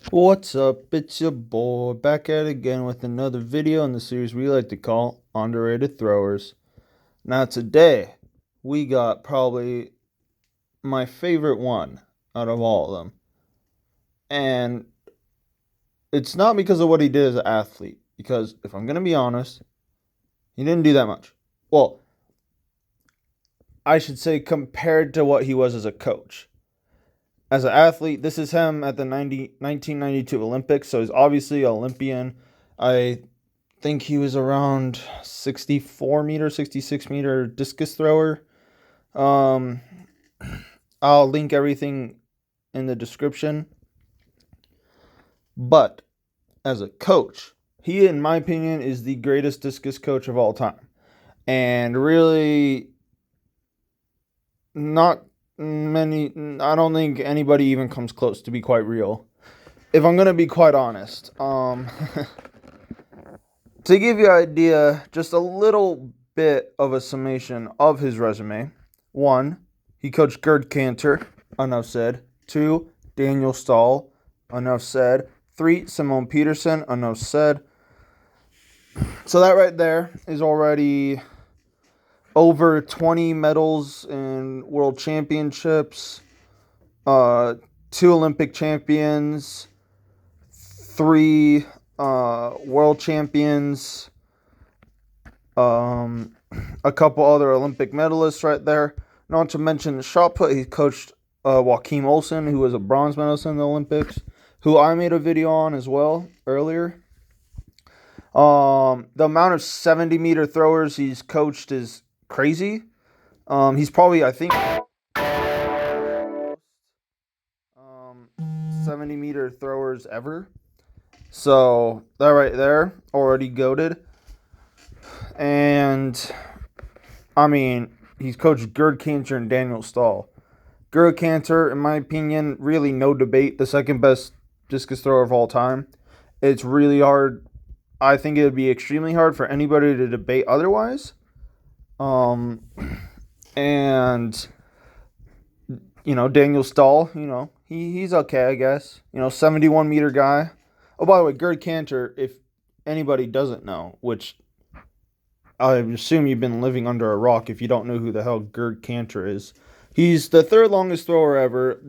What's up? It's your boy back at it again with another video in the series we like to call Underrated Throwers. Now today we got probably my favorite one out of all of them. And it's not because of what he did as an athlete, because if I'm going to be honest, he didn't do that much. Well, I should say compared to what he was as a coach. As an athlete, this is him at the 1992 Olympics, so he's obviously an Olympian. I think he was around 64 meter, 66 meter discus thrower. Um, I'll link everything in the description. But as a coach, he, in my opinion, is the greatest discus coach of all time. And really, not many, I don't think anybody even comes close, to be quite real. If I'm going to be quite honest, to give you an idea, just a little bit of a summation of his resume. 1, he coached Gerd Kanter, enough said. 2, Daniel Stahl, enough said. 3, Simone Petterson, enough said. So that right there is already over 20 medals in world championships, 2 Olympic champions, 3 world champions, a couple other Olympic medalists right there. Not to mention the shot put, he coached Joachim Olsen, who was a bronze medalist in the Olympics, who I made a video on as well earlier. The amount of 70-meter throwers he's coached is crazy. He's probably, I think, 70-meter throwers ever. So that right there, already goated. And I mean, he's coached Gerd Kanter and Daniel Stahl. Gerd Kanter, in my opinion, really no debate, the second best discus thrower of all time. It's really hard. I think it would be extremely hard for anybody to debate otherwise. And Daniel Stahl, he's okay, I guess. 71-meter guy. Oh, by the way, Gerd Kanter, if anybody doesn't know, which I assume you've been living under a rock if you don't know who the hell Gerd Kanter is. He's the third longest thrower ever.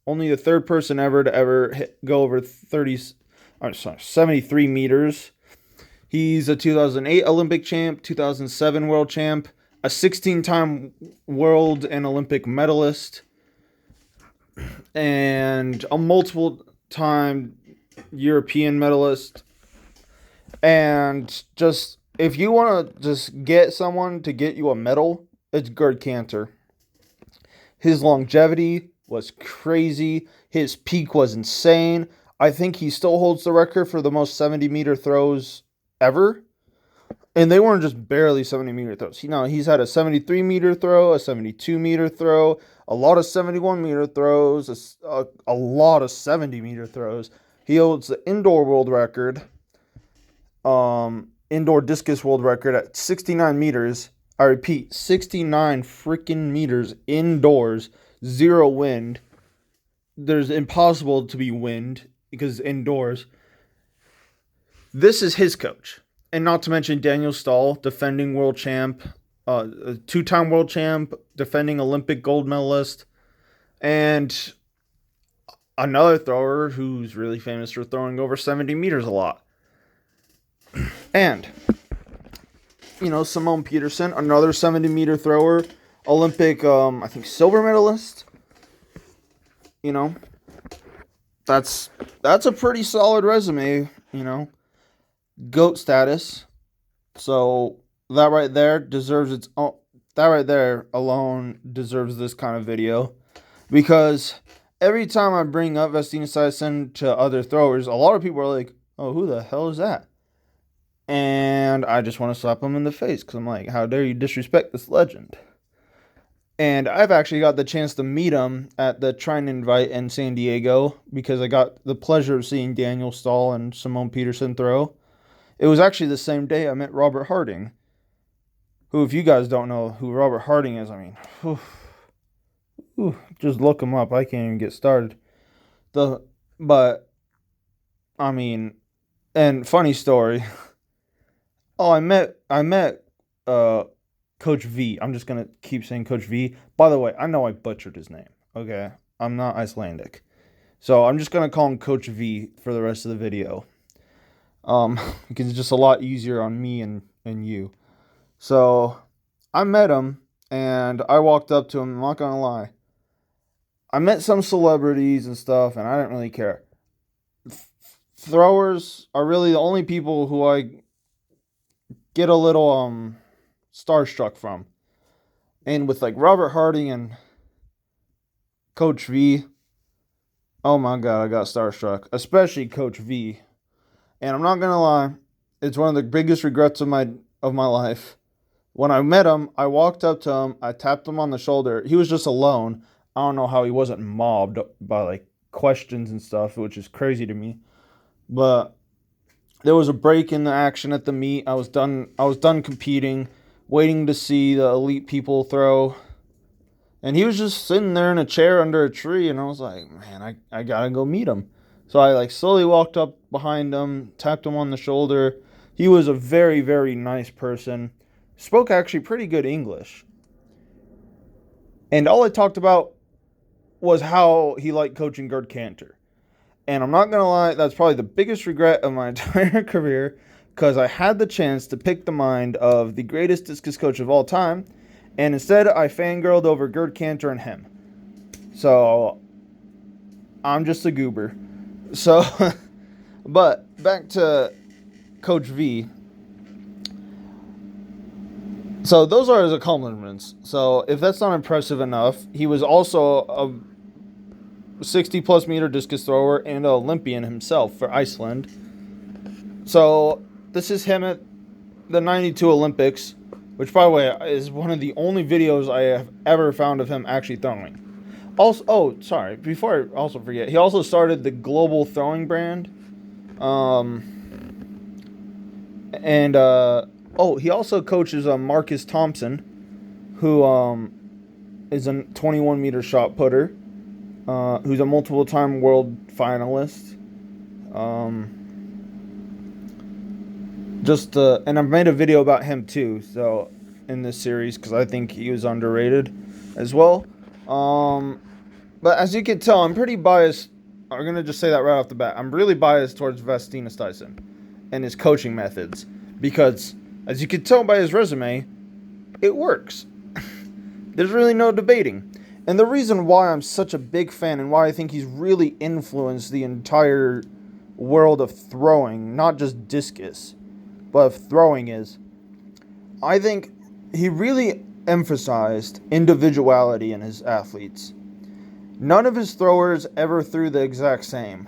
Only the third person ever to ever go over 73 meters. He's a 2008 Olympic champ, 2007 world champ, a 16-time world and Olympic medalist, and a multiple-time European medalist. And just, if you want to just get someone to get you a medal, it's Gerd Kanter. His longevity was crazy. His peak was insane. I think he still holds the record for the most 70-meter throws ever. And they weren't just barely 70-meter throws. He's had a 73-meter throw, a 72-meter throw, a lot of 71-meter throws, a lot of 70-meter throws. He holds the indoor world record, indoor discus world record at 69 meters. I repeat, 69 freaking meters indoors, 0 wind. There's impossible to be wind because indoors. This is his coach. And not to mention Daniel Stahl, defending world champ, a 2-time world champ, defending Olympic gold medalist, and another thrower who's really famous for throwing over 70 meters a lot. And, Simone Petterson, another 70-meter thrower, Olympic, I think, silver medalist. That's a pretty solid resume, GOAT status. So that right there deserves its own. That right there alone deserves this kind of video, because every time I bring up Vesteinn to other throwers, a lot of people are like, "Oh, who the hell is that?" And I just want to slap them in the face because I'm like, "How dare you disrespect this legend?" And I've actually got the chance to meet him at the Trine Invite in San Diego because I got the pleasure of seeing Daniel Stahl and Simone Petterson throw. It was actually the same day I met Robert Harding, who, if you guys don't know who Robert Harding is, I mean, just look him up. I can't even get started. The But I mean, and funny story. Oh, I met uh Coach V. I'm just gonna keep saying Coach V. By the way, I know I butchered his name. Okay, I'm not Icelandic, so I'm just gonna call him Coach V for the rest of the video. Because it's just a lot easier on me and you. So I met him and I walked up to him. I'm not gonna lie. I met some celebrities and stuff, and I didn't really care. Throwers are really the only people who I get a little starstruck from. And with like Robert Harding and Coach V, oh my god, I got starstruck. Especially Coach V. And I'm not gonna lie, it's one of the biggest regrets of my life. When I met him, I walked up to him, I tapped him on the shoulder. He was just alone. I don't know how he wasn't mobbed by like questions and stuff, which is crazy to me. But there was a break in the action at the meet. I was done competing, waiting to see the elite people throw. And he was just sitting there in a chair under a tree, and I was like, man, I gotta go meet him. So I like slowly walked up behind him, tapped him on the shoulder. He was a very, very nice person. Spoke actually pretty good English. And all I talked about was how he liked coaching Gerd Kanter. And I'm not going to lie, that's probably the biggest regret of my entire career, because I had the chance to pick the mind of the greatest discus coach of all time, and instead I fangirled over Gerd Kanter and him. So I'm just a goober. So, but back to Coach V. So those are his accomplishments. So if that's not impressive enough, he was also a 60 plus meter discus thrower and an Olympian himself for Iceland. So this is him at the 92 Olympics, which by the way is one of the only videos I have ever found of him actually throwing. Also, oh, sorry, before I also forget, he also started the global throwing brand. He also coaches Marcus Thompson, who is a 21 meter shot putter, who's a multiple time world finalist. And I've made a video about him too, so in this series, because I think he was underrated as well. But as you can tell, I'm pretty biased. I'm gonna just say that right off the bat. I'm really biased towards Vesteinn and his coaching methods, because as you can tell by his resume, it works. There's really no debating. And the reason why I'm such a big fan and why I think he's really influenced the entire world of throwing, not just discus, but of throwing, is I think he really emphasized individuality in his athletes. None of his throwers ever threw the exact same.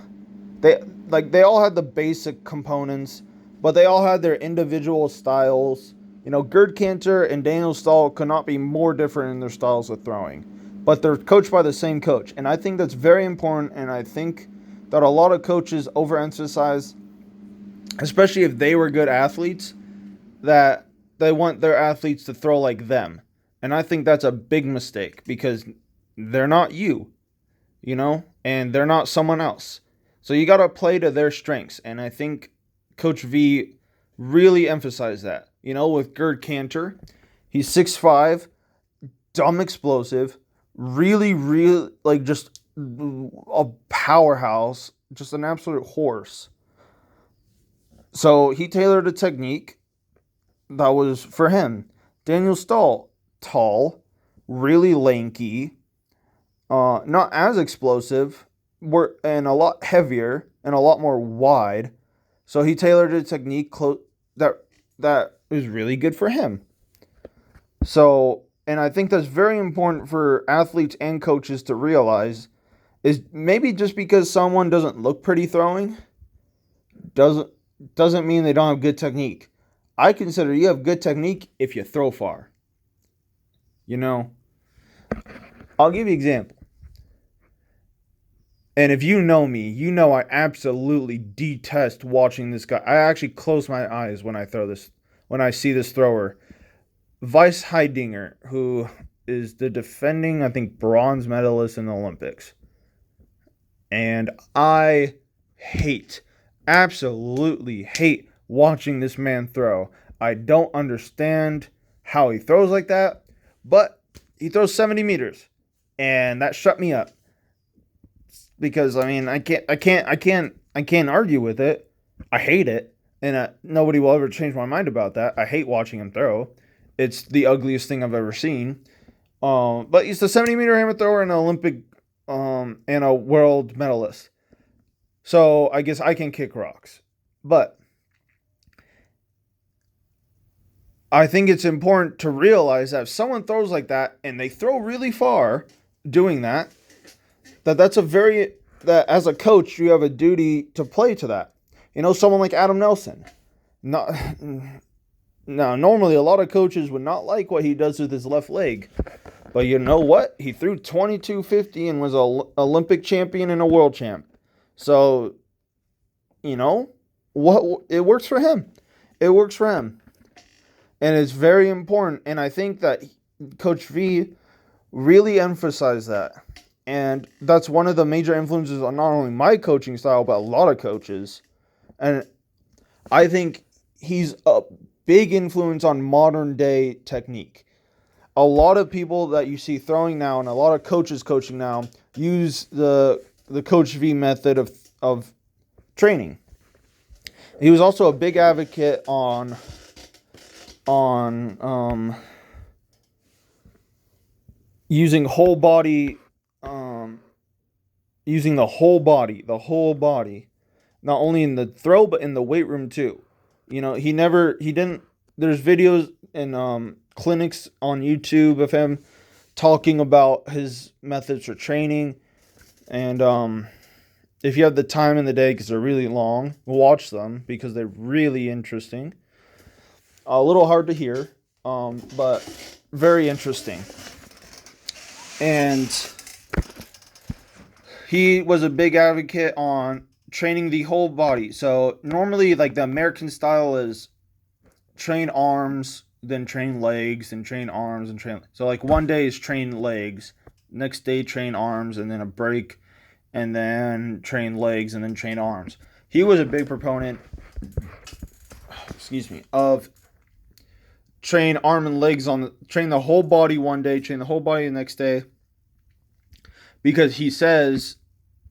They all had the basic components, but they all had their individual styles. You know, Gerd Kanter and Daniel Stahl could not be more different in their styles of throwing, but they're coached by the same coach. And I think that's very important, and I think that a lot of coaches overemphasize, especially if they were good athletes, that they want their athletes to throw like them. And I think that's a big mistake, because they're not you, and they're not someone else. So you got to play to their strengths. And I think Coach V really emphasized that. With Gerd Kanter, he's 6'5", dumb explosive, really, just a powerhouse, just an absolute horse. So he tailored a technique that was for him. Daniel Stahl, tall, really lanky, not as explosive, and a lot heavier and a lot more wide. So he tailored a technique that is really good for him. So, and I think that's very important for athletes and coaches to realize, is maybe just because someone doesn't look pretty throwing doesn't mean they don't have good technique. I consider you have good technique if you throw far. I'll give you an example. And if you know me, you know I absolutely detest watching this guy. I actually close my eyes when I see this thrower. Vesteinn, who is the defending, I think, bronze medalist in the Olympics. And I absolutely hate watching this man throw. I don't understand how he throws like that, but he throws 70 meters, and that shut me up. Because I mean, I can't argue with it. I hate it, and nobody will ever change my mind about that. I hate watching him throw. It's the ugliest thing I've ever seen. But he's the 70-meter hammer thrower and an Olympic and a world medalist. So I guess I can kick rocks. But I think it's important to realize that if someone throws like that and they throw really far doing that, that as a coach, you have a duty to play to that. Someone like Adam Nelson. Now, normally a lot of coaches would not like what he does with his left leg. But you know what? He threw 22.50 and was an Olympic champion and a world champ. So, it works for him. It works for him. And it's very important. And I think that Coach V really emphasized that. And that's one of the major influences on not only my coaching style, but a lot of coaches. And I think he's a big influence on modern day technique. A lot of people that you see throwing now and a lot of coaches coaching now use the Coach V method of training. He was also a big advocate on using whole body, using the whole body, not only in the throw but in the weight room too. There's videos and clinics on YouTube of him talking about his methods for training. And if you have the time in the day, because they're really long, watch them because they're really interesting. A little hard to hear, but very interesting. And he was a big advocate on training the whole body. So normally, like the American style is train arms, then train legs, and train arms, and train. So like one day is train legs, next day train arms, and then a break, and then train legs, and then train arms. He was a big proponent, of train arm and legs train the whole body one day, train the whole body the next day. Because he says,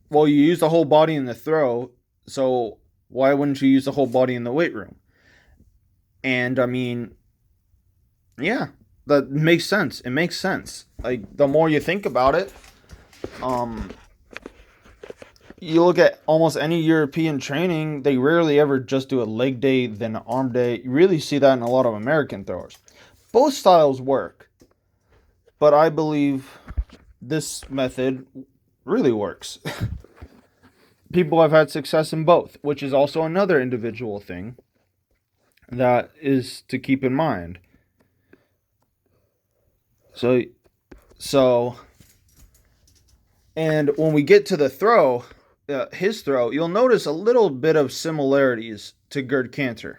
well, you use the whole body in the throw, so why wouldn't you use the whole body in the weight room? And I mean, yeah, that makes sense. It makes sense. Like, the more you think about it, you look at almost any European training, they rarely ever just do a leg day, then an arm day. You really see that in a lot of American throwers. Both styles work, but I believe this method really works. People have had success in both, which is also another individual thing that is to keep in mind. So, and when we get to the throw, his throw, you'll notice a little bit of similarities to Gerd Kanter.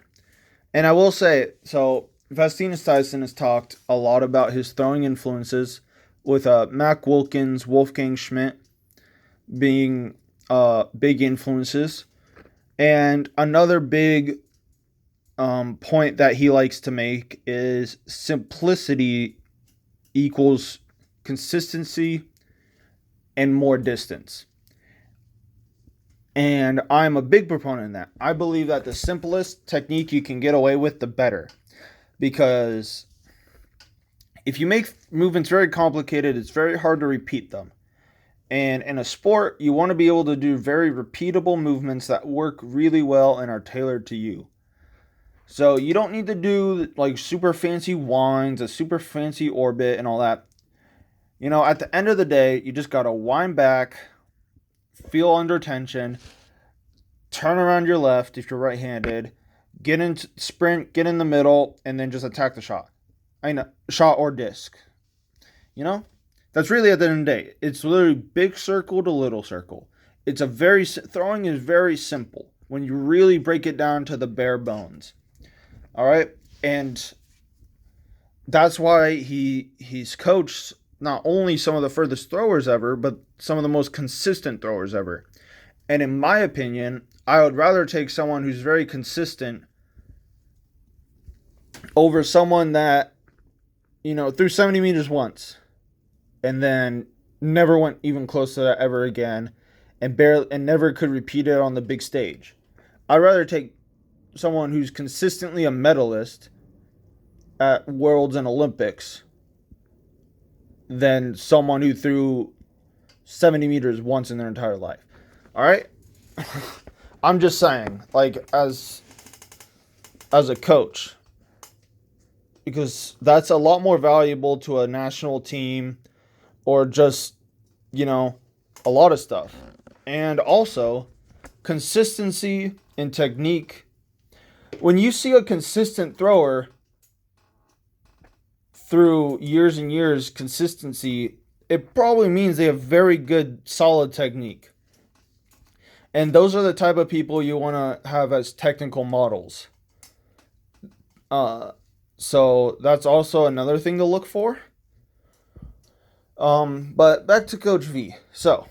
And I will say, so Vesteinn has talked a lot about his throwing influences, with Mac Wilkins, Wolfgang Schmidt being big influences. And another big point that he likes to make is simplicity equals consistency and more distance. And I'm a big proponent in that. I believe that the simplest technique you can get away with, the better. Because if you make movements very complicated, it's very hard to repeat them. And in a sport, you want to be able to do very repeatable movements that work really well and are tailored to you. So you don't need to do like super fancy winds, a super fancy orbit, and all that. At the end of the day, you just got to wind back, feel under tension, turn around your left if you're right-handed, get into sprint, get in the middle, and then just attack the shot. Shot or disc. That's really at the end of the day. It's literally big circle to little circle. Throwing is very simple when you really break it down to the bare bones. All right, and that's why he's coached not only some of the furthest throwers ever, but some of the most consistent throwers ever. And in my opinion, I would rather take someone who's very consistent over someone that, threw 70 meters once and then never went even close to that ever again and never could repeat it on the big stage. I'd rather take someone who's consistently a medalist at Worlds and Olympics than someone who threw 70 meters once in their entire life. All right? I'm just saying, like, as a coach, because that's a lot more valuable to a national team or just, a lot of stuff. And also, consistency and technique. When you see a consistent thrower through years and years, consistency, it probably means they have very good, solid technique. And those are the type of people you want to have as technical models. So that's also another thing to look for. But back to Coach V. So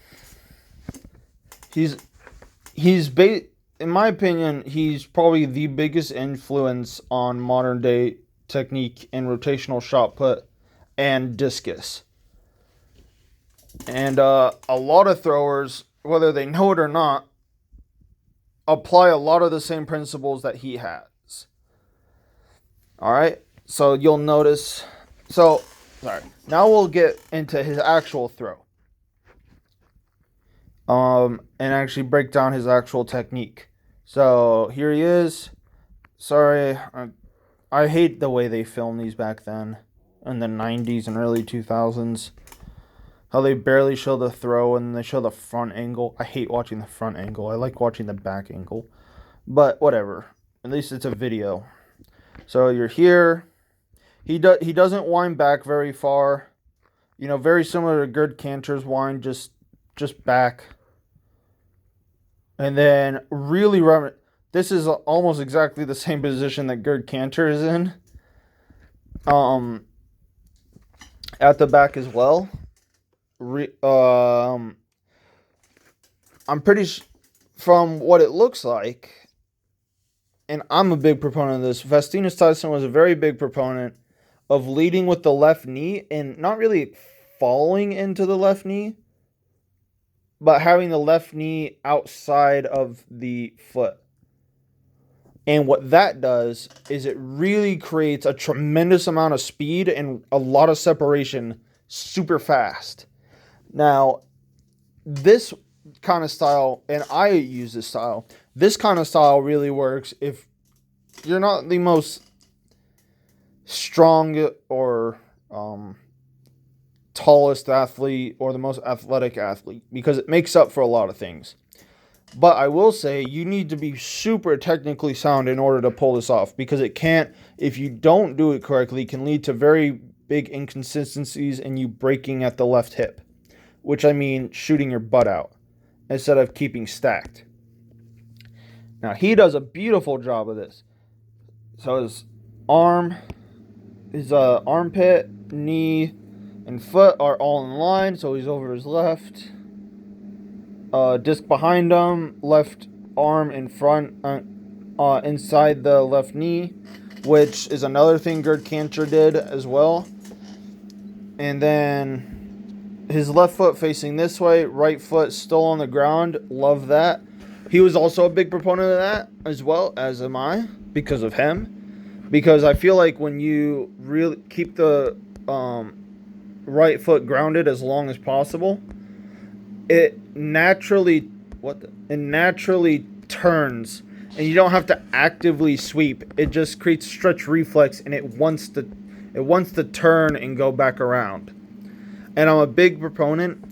he's in my opinion, he's probably the biggest influence on modern day technique in rotational shot put and discus. And a lot of throwers, whether they know it or not, apply a lot of the same principles that he has. All right, so you'll notice. Now we'll get into his actual throw. And actually break down his actual technique. So here he is. Sorry, I hate the way they filmed these back then, in the 90s and early 2000s. How they barely show the throw and they show the front angle. I hate watching the front angle. I like watching the back angle. But whatever. At least it's a video. So you're here. He doesn't wind back very far. Very similar to Gerd Kanter's wind, just back. And then really this is almost exactly the same position that Gerd Kanter is in. At the back as well. I'm pretty from what it looks like, and I'm a big proponent of this. Vesteinn was a very big proponent of leading with the left knee and not really falling into the left knee, but having the left knee outside of the foot. And what that does is it really creates a tremendous amount of speed and a lot of separation super fast. Now, this kind of style, and I use this style, this kind of style really works if you're not the most strong or tallest athlete or the most athletic athlete, because it makes up for a lot of things. But I will say you need to be super technically sound in order to pull this off, because it can't, if you don't do it correctly, can lead to very big inconsistencies and you breaking at the left hip, which I mean shooting your butt out instead of keeping stacked. Now he does a beautiful job of this. So his armpit, knee, and foot are all in line, so he's over his left. Disc behind him, left arm in front, inside the left knee, which is another thing Gerd Kanter did as well. And then his left foot facing this way, right foot still on the ground. Love that. He was also a big proponent of that, as well as am I, because of him. Because I feel like when you really keep the right foot grounded as long as possible, it naturally turns, and you don't have to actively sweep. It just creates stretch reflex, and it wants to turn and go back around. And I'm a big proponent,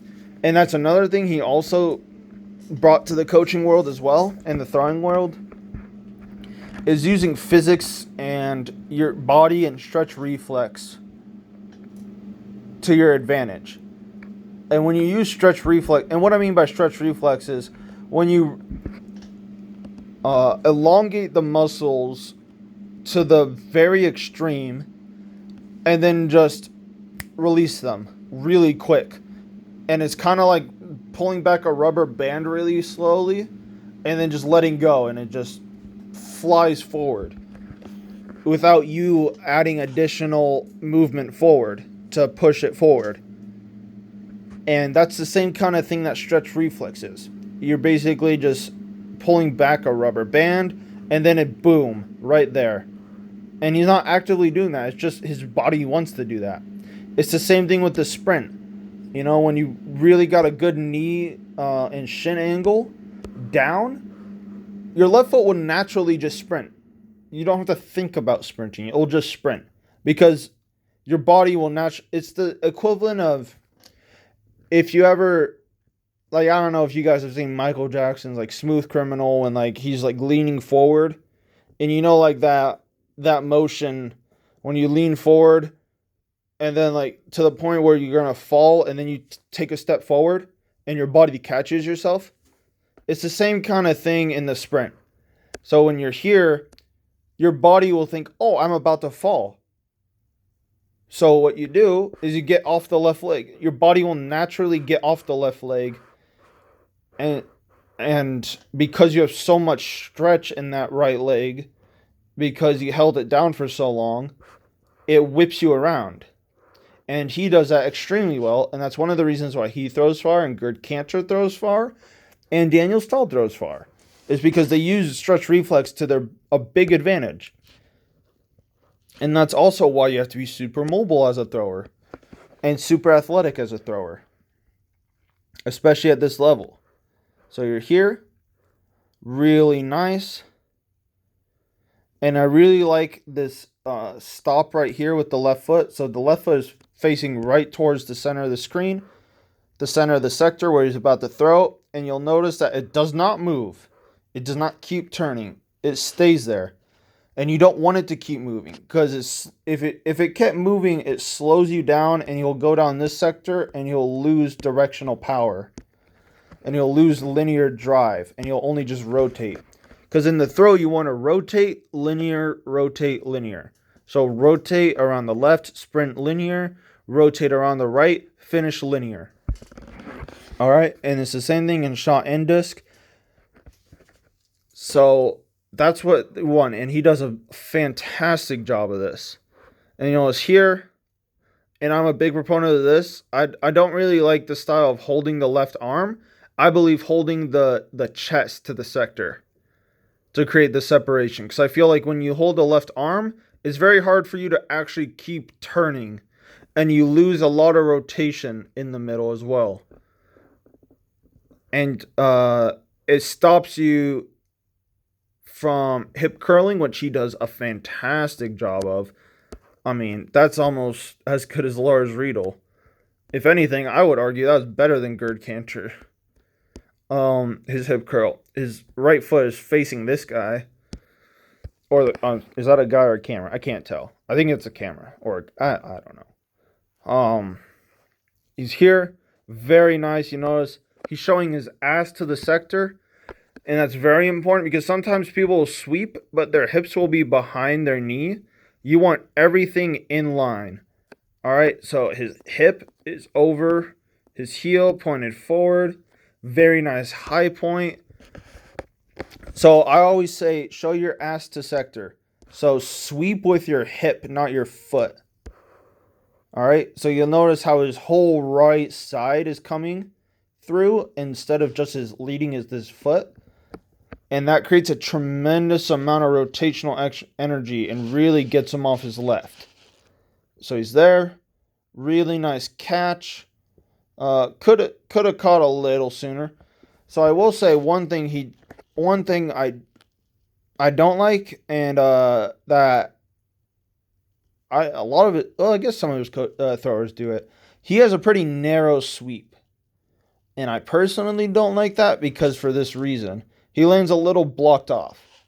and that's another thing he also brought to the coaching world as well, and the throwing world, is using physics and your body and stretch reflex to your advantage. And when you use stretch reflex, and what I mean by stretch reflex is when you elongate the muscles to the very extreme and then just release them really quick. And it's kind of like pulling back a rubber band really slowly and then just letting go, and it just flies forward without you adding additional movement forward to push it forward. And that's the same kind of thing that stretch reflex is. You're basically just pulling back a rubber band, and then it boom, right there. And he's not actively doing that. It's just his body wants to do that. It's the same thing with the sprint. You know, when you really got a good knee and shin angle down, your left foot will naturally just sprint. You don't have to think about sprinting. It'll just sprint. Because your body will naturally... It's the equivalent of... If you ever... Like, I don't know if you guys have seen Michael Jackson's, like, Smooth Criminal, and, like, he's, like, leaning forward. And you know, like, that motion when you lean forward and then, like, to the point where you're going to fall, and then you take a step forward and your body catches yourself. It's the same kind of thing in the sprint. So when you're here, your body will think, oh, I'm about to fall. So what you do is you get off the left leg. Your body will naturally get off the left leg. And because you have so much stretch in that right leg, because you held it down for so long, it whips you around. And he does that extremely well, and that's one of the reasons why he throws far, and Gerd Kanter throws far, and Daniel Stahl throws far, is because they use stretch reflex to a big advantage. And that's also why you have to be super mobile as a thrower, and super athletic as a thrower, especially at this level. So you're here, really nice. And I really like this stop right here with the left foot. So the left foot is facing right towards the center of the screen, the center of the sector where he's about to throw. And you'll notice that it does not move. It does not keep turning. It stays there. And you don't want it to keep moving, because if it kept moving, it slows you down, and you'll go down this sector and you'll lose directional power. And you'll lose linear drive, and you'll only just rotate. Because in the throw, you want to rotate, linear, rotate, linear. So rotate around the left, sprint linear, rotate around the right, finish linear. All right, and it's the same thing in shot and disc. So that's what we want, and he does a fantastic job of this. And you know, it's here, and I'm a big proponent of this. I don't really like the style of holding the left arm. I believe holding the chest to the sector to create the separation. Because I feel like when you hold the left arm, it's very hard for you to actually keep turning. And you lose a lot of rotation in the middle as well. And it stops you from hip curling, which he does a fantastic job of. I mean, that's almost as good as Lars Riedel. If anything, I would argue that was better than Gerd Kanter. His hip curl. His right foot is facing this guy. Or is that a guy or a camera? I can't tell. I think it's a camera. Or I don't know. He's here. Very nice. You notice he's showing his ass to the sector. And that's very important, because sometimes people will sweep, but their hips will be behind their knee. You want everything in line. Alright, so his hip is over. His heel pointed forward. Very nice high point. So I always say, show your ass to sector. So sweep with your hip, not your foot. Alright, so you'll notice how his whole right side is coming through instead of just his leading this foot. And that creates a tremendous amount of rotational energy and really gets him off his left. So he's there. Really nice catch. Could have caught a little sooner. So I will say one thing I don't like, and that a lot of it. Well, I guess some of his throwers do it. He has a pretty narrow sweep, and I personally don't like that, because for this reason, he lands a little blocked off.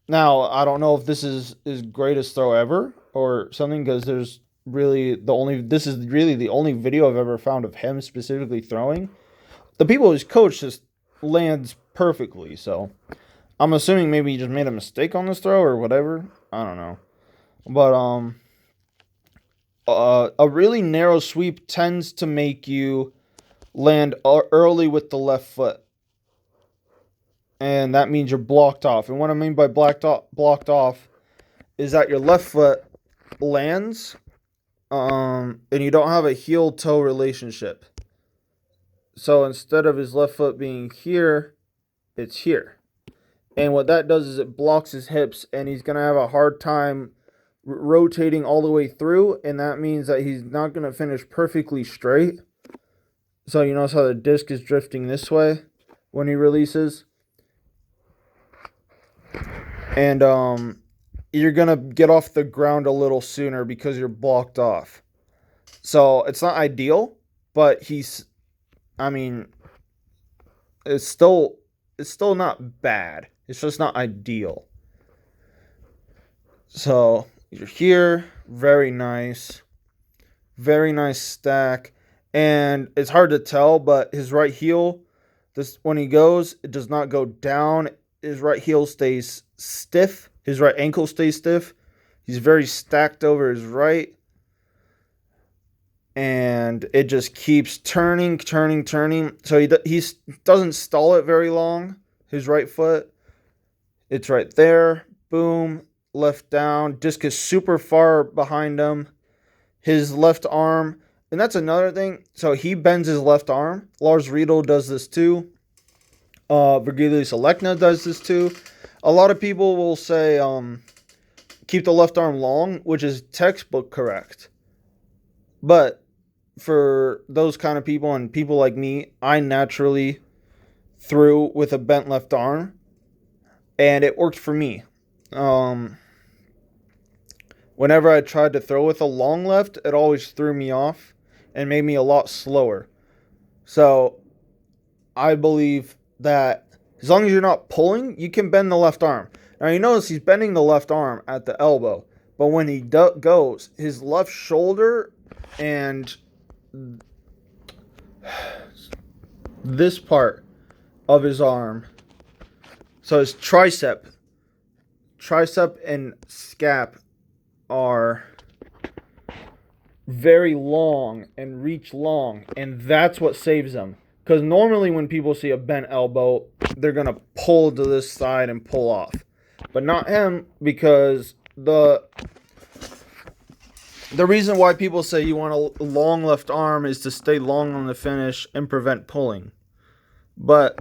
Now I don't know if this is his greatest throw ever or something, because this is really the only video I've ever found of him specifically throwing. The people who's coach just lands perfectly, so I'm assuming maybe he just made a mistake on this throw or whatever. I don't know. But a really narrow sweep tends to make you land early with the left foot. And that means you're blocked off. And what I mean by blocked off is that your left foot lands and you don't have a heel-toe relationship. So instead of his left foot being here, it's here. And what that does is it blocks his hips, and he's going to have a hard time rotating all the way through, and that means that he's not going to finish perfectly straight. So you notice how the disc is drifting this way when he releases. And you're going to get off the ground a little sooner because you're blocked off. So it's not ideal, but it's still not bad. It's just not ideal. So you're here, very nice stack. And it's hard to tell, but his right heel, when he goes, it does not go down. His right heel stays stiff. His right ankle stays stiff. He's very stacked over his right. And it just keeps turning. So he doesn't stall it very long. His right foot, it's right there. Boom, left down. Discus super far behind him. His left arm, and that's another thing. So he bends his left arm. Lars Riedel does this too. Virgilius Alekna does this too. A lot of people will say keep the left arm long, which is textbook correct. But for those kind of people and people like me, I naturally threw with a bent left arm, and it worked for me. Whenever I tried to throw with a long left, it always threw me off and made me a lot slower. So I believe that as long as you're not pulling, you can bend the left arm. Now you notice he's bending the left arm at the elbow, but when he goes, his left shoulder and this part of his arm, so his tricep and scap are very long and reach long, and that's what saves them. Because normally when people see a bent elbow, they're going to pull to this side and pull off. But not him, because the reason why people say you want a long left arm is to stay long on the finish and prevent pulling. But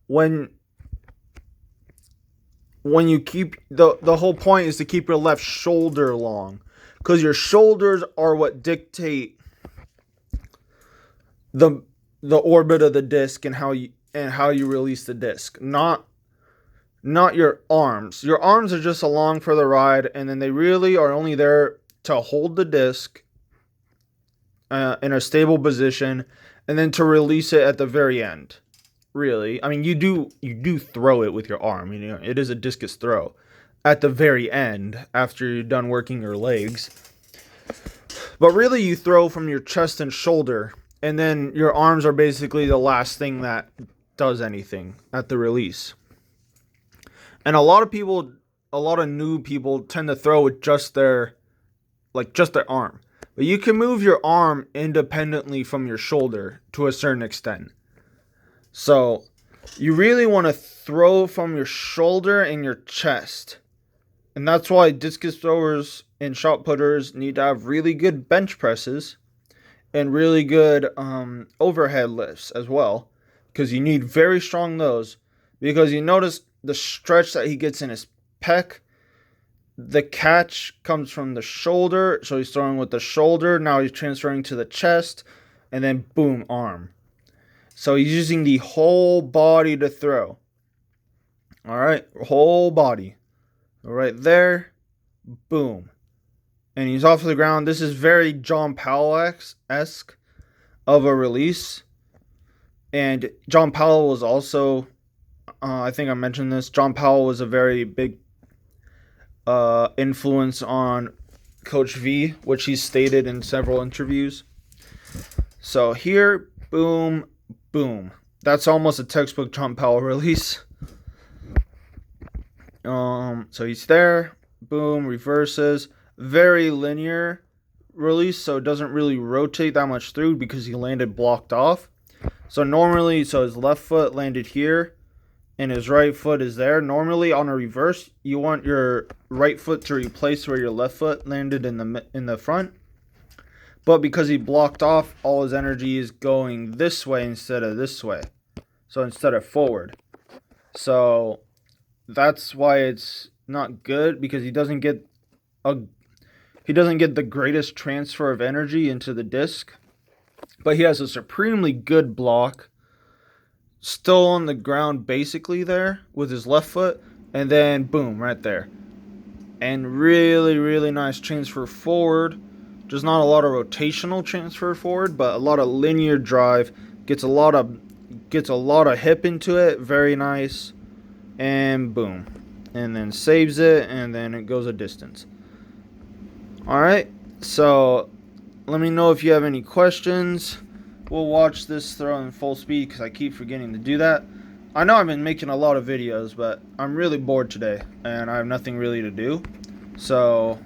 when you keep the whole point is to keep your left shoulder long, because your shoulders are what dictate the orbit of the disc and how you release the disc, not your arms. Your arms are just along for the ride, and then they really are only there to hold the disc in a stable position, and then to release it at the very end. Really, I mean, you do throw it with your arm. You know, it is a discus throw at the very end after you're done working your legs. But really, you throw from your chest and shoulder, and then your arms are basically the last thing that does anything at the release. And a lot of new people tend to throw with just their arm. But you can move your arm independently from your shoulder to a certain extent. So you really want to throw from your shoulder and your chest. And that's why discus throwers and shot putters need to have really good bench presses and really good overhead lifts as well. Because you need very strong those. Because you notice the stretch that he gets in his pec. The catch comes from the shoulder. So he's throwing with the shoulder. Now he's transferring to the chest. And then boom, arm. So he's using the whole body to throw. All right, whole body. Right there, boom. And he's off the ground. This is very John Powell-esque of a release. And John Powell was also, I think I mentioned this, John Powell was a very big influence on Coach V, which he stated in several interviews. So here, boom, boom. That's almost a textbook John Powell release. So he's there. Boom, reverses. Very linear. release, so it doesn't really rotate that much through because he landed blocked off. So normally, his left foot landed here and his right foot is there. Normally on a reverse, you want your right foot to replace where your left foot landed in the front. But because he blocked off, all his energy is going this way instead of this way. So instead of forward. So that's why it's not good, because he doesn't get the greatest transfer of energy into the disc. But he has a supremely good block, still on the ground basically there with his left foot, and then boom, right there. And really, really nice transfer forward. Just not a lot of rotational transfer forward, but a lot of linear drive. Gets a lot of hip into it. Very nice. And boom. And then saves it, and then it goes a distance. Alright, so let me know if you have any questions. We'll watch this throw in full speed because I keep forgetting to do that. I know I've been making a lot of videos, but I'm really bored today and I have nothing really to do. So,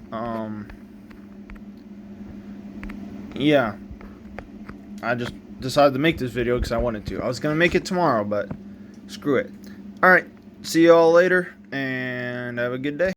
yeah, I just decided to make this video because I wanted to. I was going to make it tomorrow, but screw it. Alright, see you all later and have a good day.